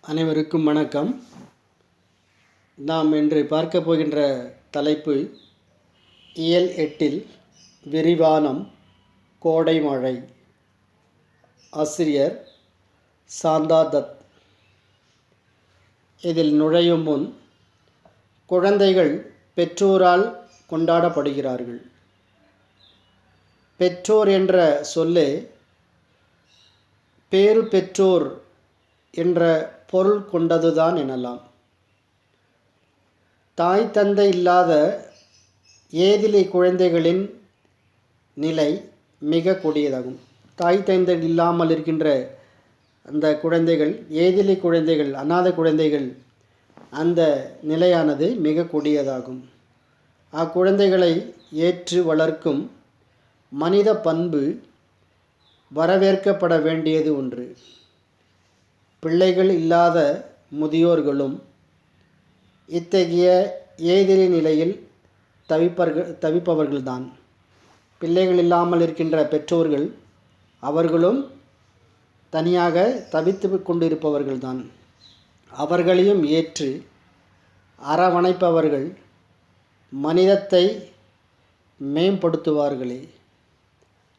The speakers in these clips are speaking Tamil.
அனைவருக்கும் வணக்கம். நாம் இன்று பார்க்க போகின்ற தலைப்பு இயல் 8 விரிவானம் கோடை மழை. ஆசிரியர் சாந்தா தத். இதில் நுழையும் முன் குழந்தைகள் பெற்றோரால் கொண்டாடப்படுகிறார்கள். பெற்றோர் என்ற சொல்லே பேறு பெற்றோர் என்ற பொருள் கொண்டதுதான் எனலாம். தாய் தந்தை இல்லாத ஏதிலி குழந்தைகளின் நிலை மிக கொடியதாகும். தாய் தந்தை இல்லாமல் இருக்கின்ற அந்த குழந்தைகள், ஏதிலி குழந்தைகள், அநாத குழந்தைகள், அந்த நிலையானது மிக கொடியதாகும். அக்குழந்தைகளை ஏற்று வளர்க்கும் மனித பண்பு வரவேற்கப்பட வேண்டியது ஒன்று. பிள்ளைகள் இல்லாத முதியோர்களும் இத்தகைய ஏதிலி நிலையில் தவிப்பவர்கள்தான். பிள்ளைகள் இல்லாமல் இருக்கின்ற பெற்றோர்கள் அவர்களும் தனியாக தவித்து கொண்டிருப்பவர்கள்தான். அவர்களையும் ஏற்று அரவணைப்பவர்கள் மனிதத்தை மேம்படுத்துவார்களே.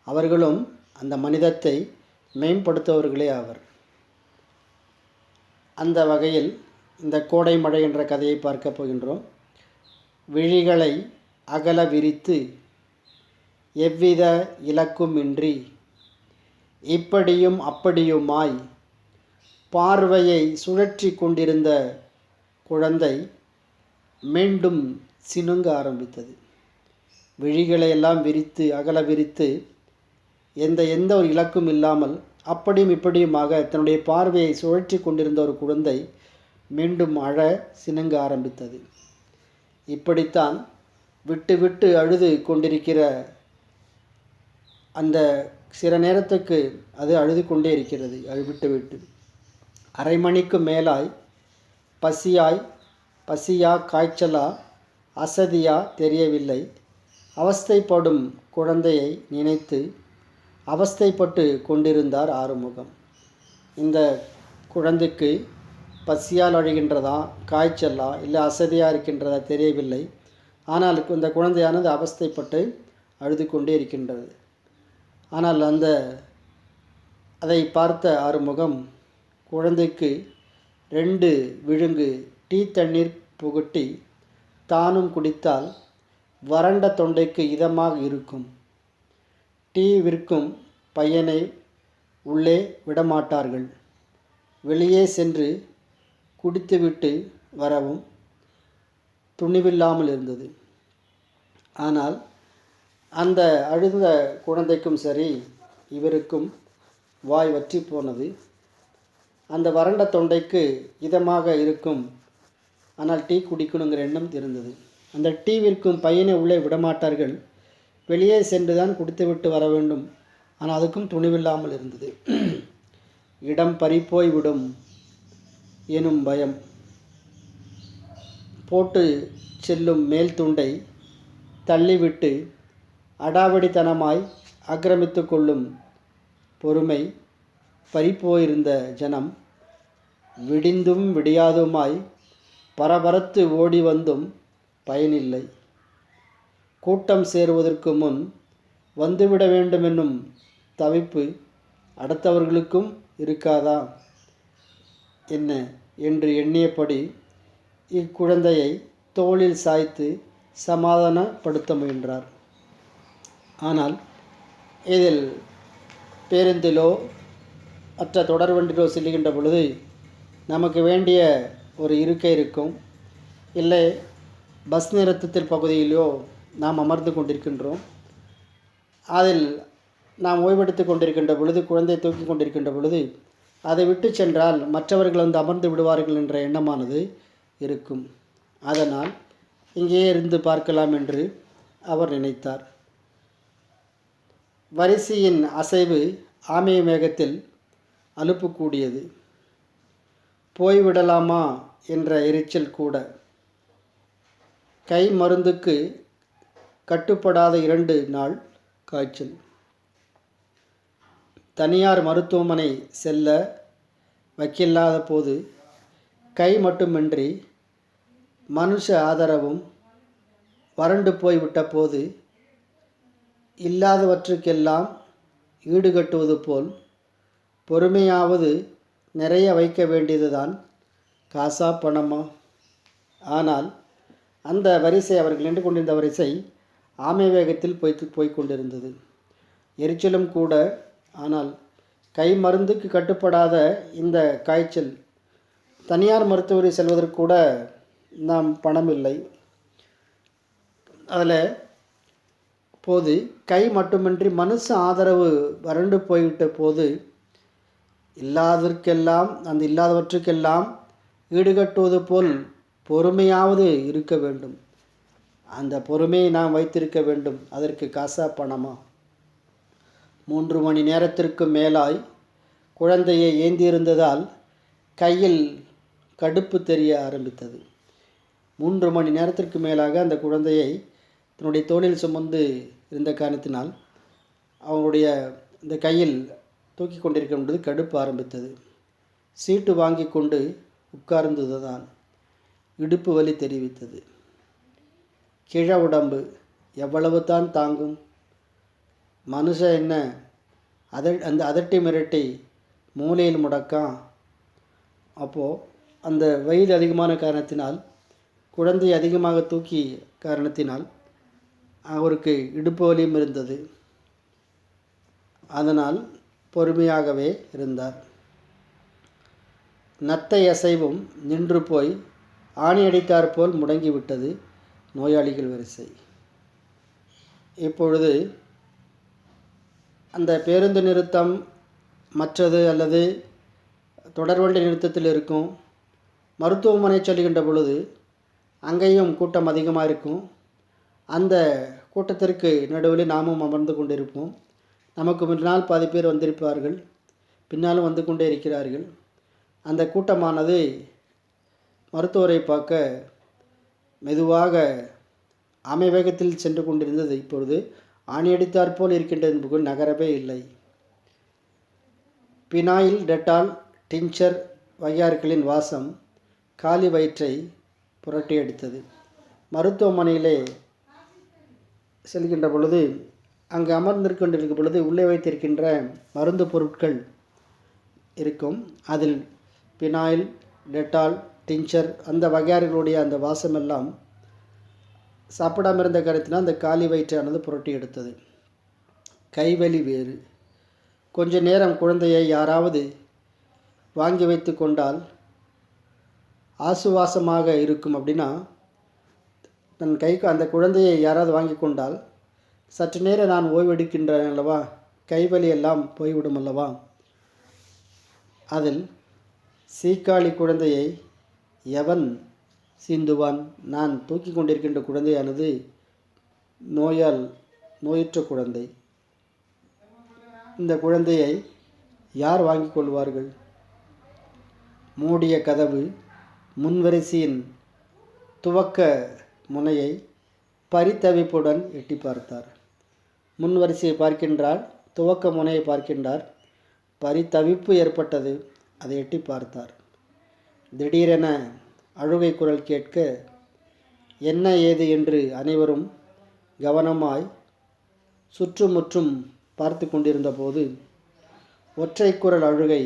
அவர்களும் அந்த மனிதத்தை மேம்படுத்துபவர்களே ஆவர். அந்த வகையில் இந்த கோடை மழை என்ற கதையை பார்க்க போகின்றோம். விழிகளை அகல விரித்து எவ்வித இலக்குமின்றி இப்படியும் அப்படியுமாய் பார்வையை சுழற்றி கொண்டிருந்த குழந்தை மீண்டும் சினுங்க ஆரம்பித்தது. விழிகளை எல்லாம் விரித்து அகல விரித்து எந்த ஒரு இலக்கும் இல்லாமல் அப்படியும் இப்படியுமாக தன்னுடைய பார்வையை சுழற்றி கொண்டிருந்த ஒரு குழந்தை மீண்டும் அழ சினுங்க ஆரம்பித்தது. இப்படித்தான் விட்டு விட்டு அழுது கொண்டிருக்கிற அந்த சில நேரத்துக்கு அது அழுது கொண்டே இருக்கிறது. விட்டு விட்டு அரை மணிக்கு மேலாய் பசியா காய்ச்சலா அசதியா தெரியவில்லை. அவஸ்தைப்படும் குழந்தையை நினைத்து அவஸ்தைப்பட்டு கொண்டிருந்தார் ஆறுமுகம். இந்த குழந்தைக்கு பசியால் அழுகின்றதா, காய்ச்சலா, இல்லை அசதியாக இருக்கின்றதா தெரியவில்லை. ஆனால் இந்த குழந்தையானது அவஸ்தைப்பட்டு அழுது கொண்டே இருக்கின்றது. ஆனால் அதை பார்த்த ஆறுமுகம் குழந்தைக்கு 2 விழுங்கு டீ தண்ணீர் புகட்டி தானும் குடித்தால் வறண்ட தொண்டைக்கு இதமாக இருக்கும். டீ விற்கும் பையனை உள்ளே விடமாட்டார்கள். வெளியே சென்று குடித்துவிட்டு வரவும் துணிவில்லாமல் இருந்தது. ஆனால் அந்த அழுத குழந்தைக்கும் சரி, இவருக்கும் வாய் வற்றி போனது. அந்த வறண்ட தொண்டைக்கு இதமாக இருக்கும், ஆனால் டீ குடிக்கணுங்கிற எண்ணம் இருந்தது. அந்த டீ விற்கும் பையனை உள்ளே விடமாட்டார்கள். வெளியே சென்று தான் குடித்துவிட்டு வர வேண்டும். ஆனால் அதுக்கும் துணிவில்லாமல் இருந்தது. இடம் பறிப்போய் விடும் எனும் பயம். போட்டு செல்லும் மேல் துண்டை தள்ளிவிட்டு அடாவடித்தனமாய் ஆக்கிரமித்து கொள்ளும் பொறுமை பறிப்போயிருந்த ஜனம் விடிந்தும் விடியாதுமாய் பரபரத்து ஓடி வந்தும் பயனில்லை. கூட்டம் சேருவதற்கு முன் வந்துவிட வேண்டுமென்னும் தவிப்பு அடுத்தவர்களுக்கும் இருக்காதா என்ன என்று எண்ணியபடி இக்குழந்தையை தோளில் சாய்த்து சமாதானப்படுத்த முயன்றார். ஆனால் இதில் பேருந்திலோ மற்ற தொடர்வண்டிலோ செல்லுகின்ற பொழுது நமக்கு வேண்டிய ஒரு இருக்கை இருக்கும். இல்லை பஸ் நிறுத்தத்தில் பகுதியிலோ நாம் அமர்ந்து கொண்டிருக்கின்றோம். அதில் நாம் ஓய்வெடுத்து கொண்டிருக்கின்ற பொழுது, குழந்தை தூக்கி கொண்டிருக்கின்ற பொழுது அதை விட்டு சென்றால் மற்றவர்கள் வந்து அமர்ந்து விடுவார்கள் என்ற எண்ணமானது இருக்கும். அதனால் இங்கேயே இருந்து பார்க்கலாம் என்று அவர் நினைத்தார். வரிசையின் அசைவு ஆமை மேகத்தில் அலுப்பு கூடியது. போய்விடலாமா என்ற எரிச்சல் கூட. கை மருந்துக்கு கட்டுப்படாத 2 நாள் காய்ச்சல். தனியார் மருத்துவமனை செல்ல வக்கில்லாத போது கை மட்டுமின்றி மனுஷ ஆதரவும் வறண்டு போய்விட்ட போது இல்லாதவற்றுக்கெல்லாம் ஈடுகட்டுவது போல் பொறுமையாவது நிறைய வைக்க வேண்டியதுதான். காசா பணமா? ஆனால் அந்த வரிசை, அவர்கள் நின்று கொண்டிருந்த வரிசை ஆமை வேகத்தில் போய்க் கொண்டிருந்தது. எரிச்சலும் கூட. ஆனால் கை மருந்துக்கு கட்டுப்படாத இந்த காய்ச்சல், தனியார் மருத்துவரை செல்வதற்கு கூட நாம் பணம் இல்லை. அதில் போது கை மட்டுமின்றி மனுஷ ஆதரவு வறண்டு போய்விட்ட போது இல்லாதவற்றுக்கெல்லாம் ஈடுகட்டுவது போல் பொறுமையாவது இருக்க வேண்டும். அந்த பொறுமையை நாம் வைத்திருக்க வேண்டும். அதற்கு காசா பணமா? 3 மணி நேரத்திற்கு மேலாய் குழந்தையை ஏந்தியிருந்ததால் கையில் கடுப்பு தெரிய ஆரம்பித்தது. 3 மணி நேரத்திற்கு மேலாக அந்த குழந்தையை தன்னுடைய தோளில் சுமந்து இருந்த காரணத்தினால் அவனுடைய இந்த கையில் தூக்கி கொண்டிருக்கும் பொழுது கடுப்பு ஆரம்பித்தது. சீட்டு வாங்கி கொண்டு உட்கார்ந்ததுதான் இடுப்பு வலி தெரிவித்தது. கிழ உடம்பு எவ்வளவு தான் தாங்கும்? மனுஷன் என்ன அந்த அதட்டி மிரட்டி மூலையில் முடக்கான். அப்போது அந்த வயது அதிகமான காரணத்தினால், குழந்தை அதிகமாக தூக்கி காரணத்தினால் அவருக்கு இடுப்பு வலியும் இருந்தது. அதனால் பொறுமையாகவே இருந்தார். நத்தை அசைவும் நின்று போய் ஆணி அடித்தாற்போல் முடங்கிவிட்டது நோயாளிகள் வரிசை. இப்பொழுது அந்த பேருந்து நிறுத்தம் மற்றது அல்லது தொடர்வண்டி நிறுத்தத்தில் இருக்கும் மருத்துவமனை செல்கின்ற பொழுது அங்கேயும் கூட்டம் அதிகமாக இருக்கும். அந்த கூட்டத்திற்கு நடுவில் நாமும் அமர்ந்து கொண்டிருப்போம். நமக்கு முன்னால் பாதி பேர் வந்திருப்பார்கள், பின்னாலும் வந்து கொண்டே இருக்கிறார்கள். அந்த கூட்டமானது மருத்துவரை பார்க்க மெதுவாக ஆமை வேகத்தில் சென்று கொண்டிருந்தது. இப்பொழுது ஆணியடித்தாற்போல் இருக்கின்றது என்பது நகரவே இல்லை. பினாயில், டெட்டால், டிஞ்சர் வகையார்களின் வாசம் காலி வயிற்றை புரட்டி அடித்தது. மருத்துவமனையிலே செல்கின்ற பொழுது, அங்கு அமர்ந்திருக்கின்ற பொழுது உள்ளே வைத்திருக்கின்ற மருந்து பொருட்கள் இருக்கும். அதில் பினாயில், டெட்டால், டிஞ்சர் அந்த வகையார்களுடைய அந்த வாசமெல்லாம் சாப்பிடாமல் இருந்த காரணத்தினால் அந்த காலி வயிற்றானது புரட்டி எடுத்தது. கைவலி வேறு. கொஞ்ச நேரம் குழந்தையை யாராவது வாங்கி வைத்து கொண்டால் ஆசுவாசமாக இருக்கும். அப்படின்னா தன் கைக்கு அந்த குழந்தையை யாராவது வாங்கி கொண்டால் சற்று நேரம் நான் ஓய்வெடுக்கின்றேன் அல்லவா, கைவலி எல்லாம் போய்விடும் அல்லவா. அதில் சீக்காளி குழந்தையை எவன் சீந்துவான்? நான் தூக்கி கொண்டிருக்கின்ற குழந்தையானது நோயுற்ற குழந்தை. இந்த குழந்தையை யார் வாங்கி கொள்வார்கள்? மூடிய கதவு முன்வரிசையின் துவக்க முனையை பரிதவிப்புடன் எட்டி பார்த்தார். முன்வரிசையை பார்க்கின்றார், துவக்க முனையை பார்க்கின்றார். பரிதவிப்பு ஏற்பட்டது. அதை எட்டி பார்த்தார். திடீரென அழுகை குரல் கேட்க என்ன ஏது என்று அனைவரும் கவனமாய் சுற்றுமுற்றும் பார்த்து கொண்டிருந்த போது ஒற்றை குரல் அழுகை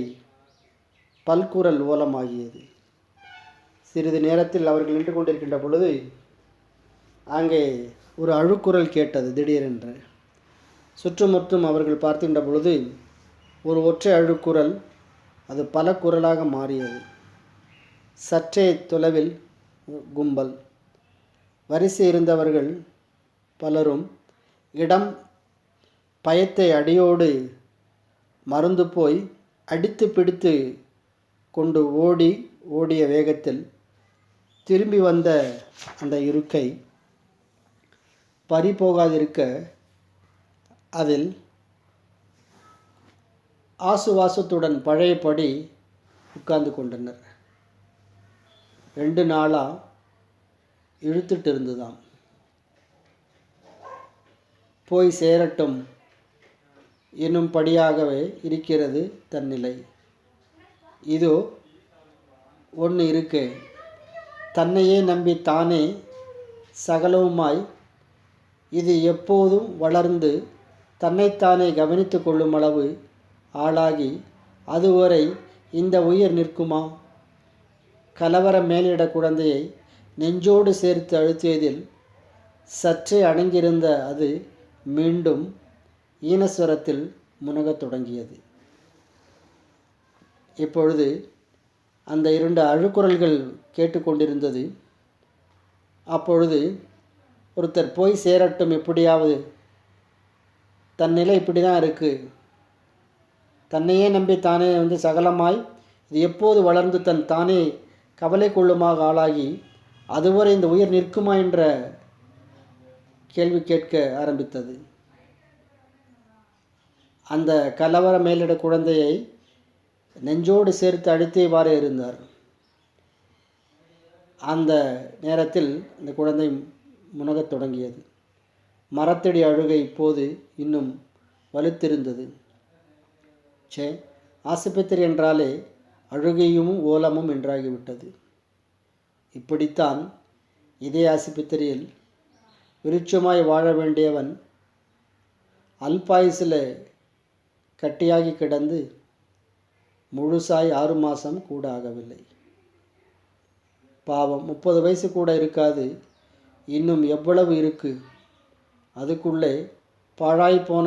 பல்குரல் ஓலமாகியது. சிறிது நேரத்தில் அவர்கள் நின்று கொண்டிருக்கின்ற பொழுது அங்கே ஒரு அழுக்குரல் கேட்டது. திடீரென்று சுற்றுமுற்றும் அவர்கள் பார்க்கின்ற பொழுது ஒரு ஒற்றை அழுக்குரல் அது பல குரலாக மாறியது. சற்றே தொலைவில் கும்பல். வரிசை இருந்தவர்கள் பலரும் இடம் பயத்தை அடியோடு மறந்து போய் அடித்து பிடித்து கொண்டு ஓடிய வேகத்தில் திரும்பி வந்த அந்த இருக்கை பறிபோகாதிருக்க அதில் ஆசுவாசத்துடன் பழையபடி உட்கார்ந்து கொண்டனர். 2 நாளாக இழுத்துட்டு இருந்துதான். போய் சேரட்டும் என்னும் படியாகவே இருக்கிறது தன்னிலை. இதோ ஒன்று இருக்கு. தன்னையே நம்பி தானே சகலவுமாய் இது எப்போதும் வளர்ந்து தன்னைத்தானே கவனித்து கொள்ளும் அளவு ஆளாகி அதுவரை இந்த உயிர் நிற்குமா? கலவர மேலிட குழந்தையை நெஞ்சோடு சேர்த்து அழுத்தியதில் சற்றே அடங்கியிருந்த அது மீண்டும் ஈனஸ்வரத்தில் முனகத் தொடங்கியது. இப்பொழுது அந்த 2 அழுக்குரல்கள் கேட்டுக்கொண்டிருந்தது. அப்பொழுது ஒருத்தர் போய் சேரட்டும், எப்படியாவது தன் நிலை இப்படி தான் இருக்குது, தன்னையே நம்பி தானே சகலமாய் இது எப்போது வளர்ந்து தன் தானே கவலை கொள்ளுமாக ஆளாகி அதுவரை இந்த உயிர் நிற்குமா என்ற கேள்வி கேட்க ஆரம்பித்தது. அந்த கலவர மேலிட குழந்தையை நெஞ்சோடு சேர்த்து அழுத்தியவாறே இருந்தார். அந்த நேரத்தில் இந்த குழந்தை முனகத் தொடங்கியது. மரத்தடி அழுகை இப்போது இன்னும் வலுத்திருந்தது. ஆஸ்பத்திரி என்றாலே அழுகையும் ஓலமும் என்றாகிவிட்டது. இப்படித்தான் இதே ஆஸ்பத்திரியில் விருட்சமாய் வாழ வேண்டியவன் அல்பாயுசில் கட்டியாகி கிடந்து முழுசாய் 6 மாதம் கூட ஆகவில்லை. பாவம், 30 வயசு கூட இருக்காது, இன்னும் எவ்வளவு இருக்கு. அதுக்குள்ளே பாழாய் போன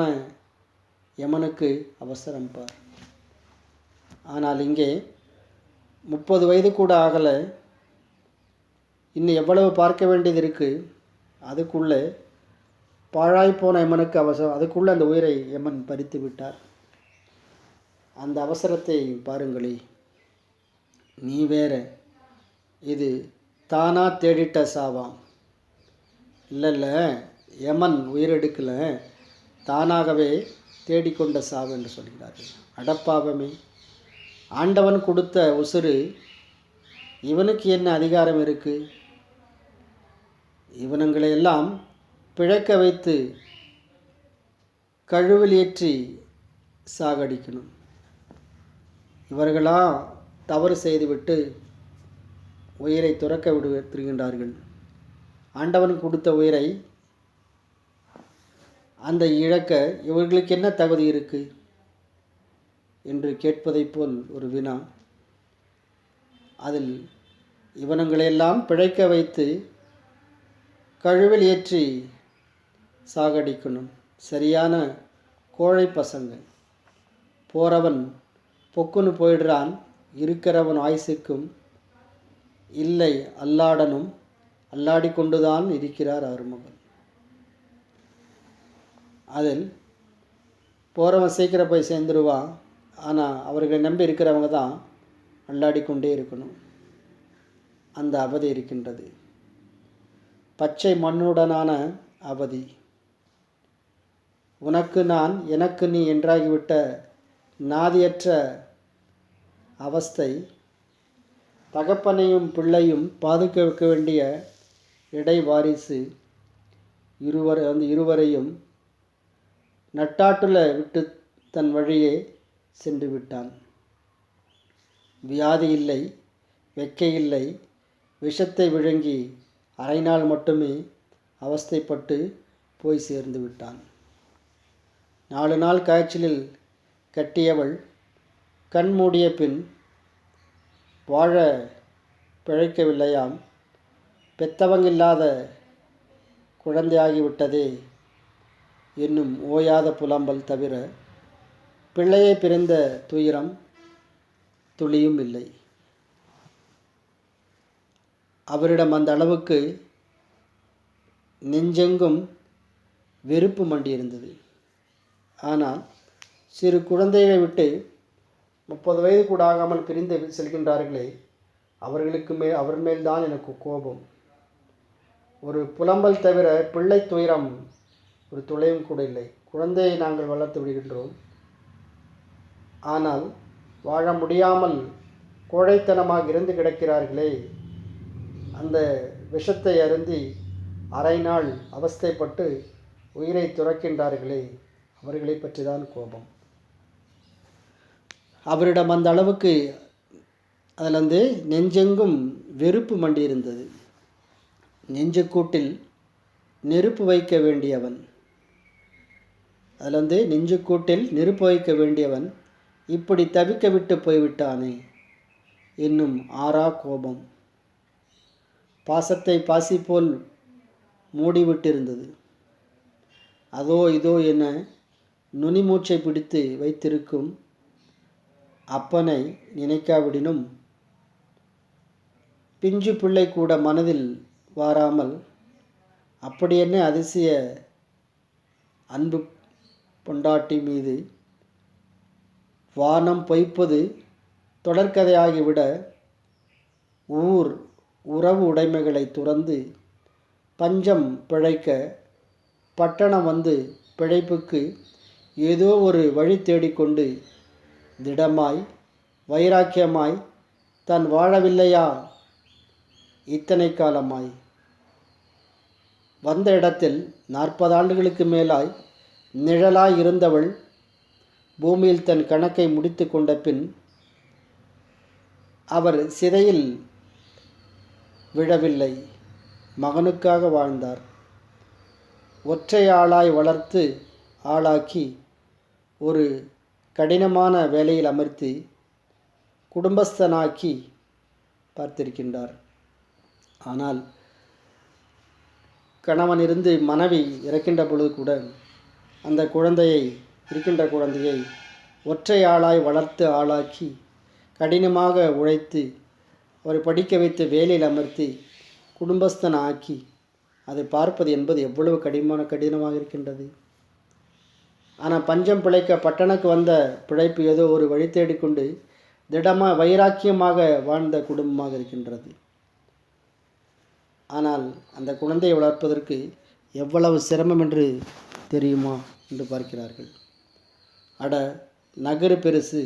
யமனுக்கு அவசரம் பார். ஆனால் இங்கே 30 வயது கூட ஆகலை, இன்னும் எவ்வளவு பார்க்க வேண்டியது இருக்குது. அதுக்குள்ளே பாழாய் போன யமனுக்கு அவசரம். அதுக்குள்ளே அந்த உயிரை யமன் பறித்து விட்டார். அந்த அவசரத்தை பாருங்களே. நீ வேற, இது தானா தேடிட்ட சாவாம். இல்லை, யமன் உயிரெடுக்கலை, தானாகவே தேடிக்கொண்ட சாவு என்று சொல்கிறார்கள். அடப்பாவமே, ஆண்டவன் கொடுத்த உசுறு இவனுக்கு என்ன அதிகாரம் இருக்குது? இவனுங்களையெல்லாம் பிழைக்க வைத்து கழுவில் ஏற்றி சாகடிக்கணும். இவர்களா தவறு செய்துவிட்டு உயிரை துறக்க விடுகின்றார்கள். ஆண்டவன் கொடுத்த உயிரை அந்த இழக்க இவர்களுக்கு என்ன தகுதி இருக்குது என்று கேட்பதைப் போல் ஒரு வினா. அதில் இவனங்களையெல்லாம் பிழைக்க வைத்து கழுவில் ஏற்றி சாகடிக்கணும். சரியான கோழை பசங்க. போகிறவன் பொக்குன்னு போயிடுறான், இருக்கிறவன் ஆயுசுக்கும் இல்லை அல்லாடனும் அல்லாடிக்கொண்டுதான் இருக்கிறார் ஆறுமுகன். அதில் போகிறவன் சீக்கிரம் போய் சேர்ந்துருவான், ஆனால் அவர்களை நம்பி இருக்கிறவங்க தான் அல்லாடிக்கொண்டே இருக்கணும். அந்த அவதி இருக்கின்றது. பச்சை மண்ணுடனான அவதி. உனக்கு நான் எனக்கு நீ என்றாகிவிட்ட நாதியற்ற அவஸ்தை. தகப்பனையும் பிள்ளையும் பாதுகாக்க வேண்டிய இடை வாரிசு இருவரையும் நட்டாட்டுல விட்டு தன் வழியே சென்று விட்டான். வியாதி இல்லை, வெக்கை இல்லை, விஷத்தை விழுங்கி அரை நாள் மட்டுமே அவஸ்தைப்பட்டு போய் சேர்ந்து விட்டான். 4 நாள் காய்ச்சலில் கட்டியவள் கண் மூடிய பின் வாழ பிழைக்கவில்லையாம். பெத்தவங்கில்லாத குழந்தையாகிவிட்டதே என்னும் ஓயாத புலம்பல் தவிர பிள்ளையை பிறந்த துயரம் துளியும் இல்லை. அவரிடம் அந்த அளவுக்கு நெஞ்செங்கும் வெறுப்பு மண்டியிருந்தது. ஆனால் சிறு குழந்தைகளை விட்டு 30 வயது கூட ஆகாமல் பிரிந்து செல்கின்றார்களே, அவர் மேல்தான் எனக்கு கோபம். ஒரு புலம்பல் தவிர பிள்ளை துயரம் ஒரு துளையும் கூட இல்லை. குழந்தையை நாங்கள் வளர்த்து விடுகின்றோம், ஆனால் வாழ முடியாமல் கோழைத்தனமாக இருந்து கிடக்கிறார்களே, அந்த விஷத்தை அருந்தி அரை நாள் அவஸ்தைப்பட்டு உயிரை துறக்கின்றார்களே, அவர்களை பற்றி தான் கோபம். அவரிடம் அந்த அளவுக்கு அதில் வந்து நெஞ்செங்கும் வெறுப்பு மண்டியிருந்தது. நெஞ்சுக்கூட்டில் நெருப்பு வைக்க வேண்டியவன், அதில் வந்து நெஞ்சுக்கூட்டில் நெருப்பு வைக்க வேண்டியவன் இப்படி தவிக்க விட்டு போய்விட்டானே என்னும் ஆறா கோபம் பாசத்தை பாசி போல் மூடிவிட்டிருந்தது. அதோ இதோ என நுனிமூச்சை பிடித்து வைத்திருக்கும் அப்பனை நினைக்காவிடினும் பிஞ்சு பிள்ளை கூட மனதில் வாராமல் அப்படி என்ன அதிசய அன்பு பொண்டாட்டி மீது வானம் பொய்ப்பது தொடர்கதையாகிவிட உறவு உடைமைகளை துறந்து பஞ்சம் பிழைக்க பட்டணம் வந்து பிழைப்புக்கு ஏதோ ஒரு வழி தேடிக்கொண்டு திடமாய் வைராக்கியமாய் தான் வாழவில்லையா இத்தனை காலமாய்? வந்த இடத்தில் 40 ஆண்டுகளுக்கு மேலாய் நிழலாய் இருந்தவள் பூமியில் தன் கணக்கை முடித்து கொண்ட பின் அவர் சிறையில் விழவில்லை, மகனுக்காக வாழ்ந்தார். ஒற்றை ஆளாய் வளர்த்து ஆளாக்கி ஒரு கடினமான வேலையில் அமர்த்தி குடும்பஸ்தனாக்கி பார்த்திருக்கின்றார். ஆனால் கணவன் இருந்து மனைவி இறக்கின்ற பொழுது கூட அந்த இருக்கின்ற குழந்தையை ஒற்றை ஆளாய் வளர்த்து ஆளாக்கி கடினமாக உழைத்து அவரை படிக்க வைத்து வேலையில் அமர்த்தி குடும்பஸ்தன் ஆக்கி அதை பார்ப்பது என்பது எவ்வளவு கடினமாக இருக்கின்றது. ஆனால் பஞ்சம் பிழைக்க பட்டணக்கு வந்த பிழைப்பு ஏதோ ஒரு வழி தேடிக்கொண்டு திடமாக வைராக்கியமாக வாழ்ந்த குடும்பமாக இருக்கின்றது. ஆனால் அந்த குழந்தையை வளர்ப்பதற்கு எவ்வளவு சிரமம் என்று தெரியுமா என்று பார்க்கிறார்கள். அட, நகரு பெருசு,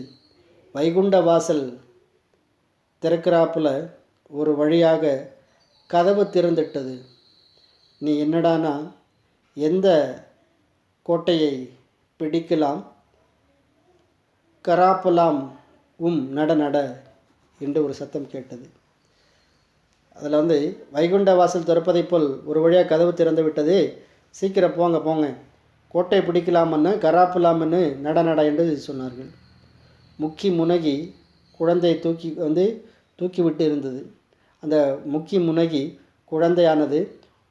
வைகுண்ட வாசல் திறக்கிறாப்புல ஒரு வழியாக கதவு திறந்துட்டது. நீ என்னடானா எந்த கோட்டையை பிடிக்கலாம் கராப்பலாம் நட என்று ஒரு சத்தம் கேட்டது. அதில் வந்து வைகுண்ட வாசல் திறப்பதை போல் ஒரு வழியாக கதவு திறந்து விட்டது, சீக்கிரம் போங்க கோட்டை பிடிக்கலாமன்னு கராப்பலாமன்னு நட என்று சொன்னார்கள். முக்கி முனகி குழந்தை தூக்கிவிட்டு இருந்தது. அந்த முக்கி முனகி குழந்தையானது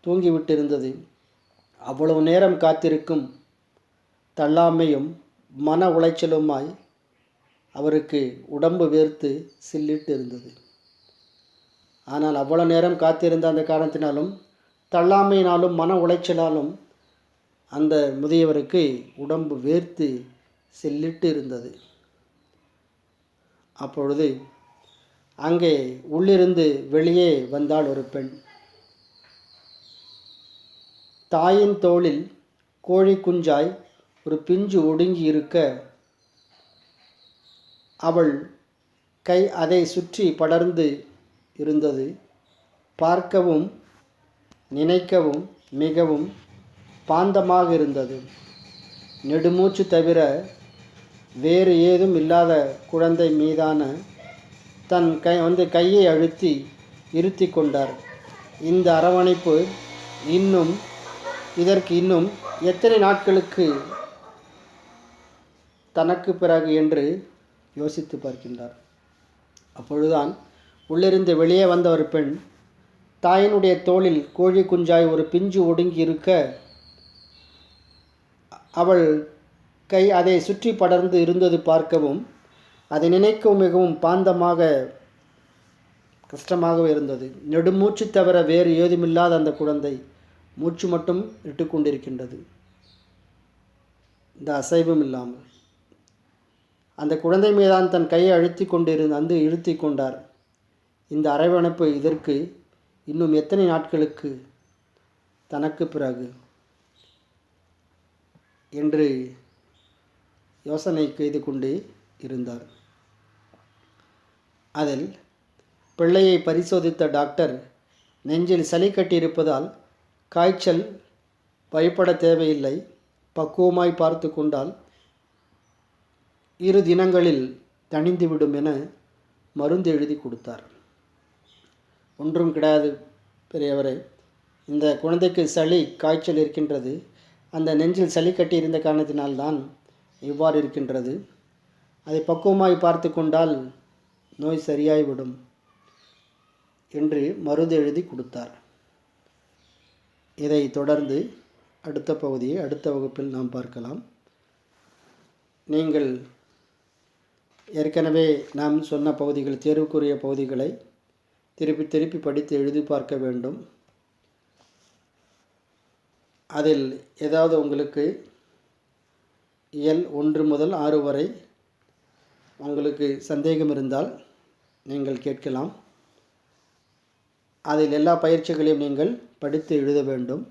தூங்கிவிட்டு இருந்தது. அவ்வளவு நேரம் காத்திருக்கும் தள்ளாமையும் மன உளைச்சலுமாய் அவருக்கு உடம்பு வேர்த்து சில்லிட்டு இருந்தது. ஆனால் அவ்வளோ நேரம் காத்திருந்த அந்த காரணத்தினாலும் தள்ளாமையினாலும் மன உளைச்சலாலும் அந்த முதியவருக்கு உடம்பு வேர்த்து சில்லிட்டு இருந்தது. அப்பொழுது அங்கே உள்ளிருந்து வெளியே வந்தாள் ஒரு பெண். தாயின் தோளில் கோழி குஞ்சாய் ஒரு பிஞ்சு ஒடுங்கி இருக்க அவள் கை அதை சுற்றி படர்ந்து இருந்தது. பார்க்கவும் நினைக்கவும் மிகவும் பாந்தமாக இருந்தது. நெடுமூச்சு தவிர வேறு ஏதும் இல்லாத குழந்தை மீதான தன் கையை அழுத்தி இருத்தி கொண்டார். இந்த அரவணைப்பு இதற்கு இன்னும் எத்தனை நாட்களுக்கு தனக்கு பிறகு என்று யோசித்து பார்க்கின்றார். அப்பொழுதுதான் உள்ளிருந்து வெளியே வந்த ஒரு பெண் தாயினுடைய தோளில் கோழி குஞ்சாய் ஒரு பிஞ்சு ஒடுங்கி இருக்க அவள் கை அதை சுற்றி படர்ந்து இருந்தது பார்க்கவும் அதை நினைக்கவும் மிகவும் பாந்தமாக கஷ்டமாகவே இருந்தது. நெடுமூச்சு தவிர வேறு ஏதுமில்லாத அந்த குழந்தை மூச்சு மட்டும் இட்டுக்கொண்டிருக்கின்றது, இந்த அசைவும் இல்லாமல். அந்த குழந்தை மீதான் தன் கையை இழுத்தி கொண்டார். இந்த அரவணைப்பு இதற்கு இன்னும் எத்தனை நாட்களுக்கு தனக்கு பிறகு என்று யோசனை செய்து கொண்டு இருந்தார். அதில் பிள்ளையை பரிசோதித்த டாக்டர் நெஞ்சில் சளி கட்டியிருப்பதால் காய்ச்சல் பயப்பட தேவையில்லை, பக்குவமாய் பார்த்து கொண்டால் 2 தினங்களில் தணிந்துவிடும் என மருந்து எழுதி கொடுத்தார். ஒன்றும் கிடையாது பெரியவரே, இந்த குழந்தைக்கு சளி காய்ச்சல் இருக்கின்றது, அந்த நெஞ்சில் சளி கட்டி இருந்த காரணத்தினால்தான் இவ்வாறு இருக்கின்றது, அதை பக்குவமாய் பார்த்து கொண்டால் நோய் சரியாய்விடும் என்று மருந்து எழுதி கொடுத்தார். இதை தொடர்ந்து அடுத்த பகுதியை அடுத்த வகுப்பில் நாம் பார்க்கலாம். நீங்கள் ஏற்கனவே நாம் சொன்ன பகுதிகள், தேர்வுக்குரிய பகுதிகளை திருப்பி திருப்பி படித்து எழுதி பார்க்க வேண்டும். அதில் ஏதாவது உங்களுக்கு இயல் 1 முதல் 6 வரை உங்களுக்கு சந்தேகம் இருந்தால் நீங்கள் கேட்கலாம். அதில் எல்லா பயிற்சிகளையும் நீங்கள் படித்து எழுத வேண்டும்.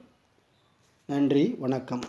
நன்றி, வணக்கம்.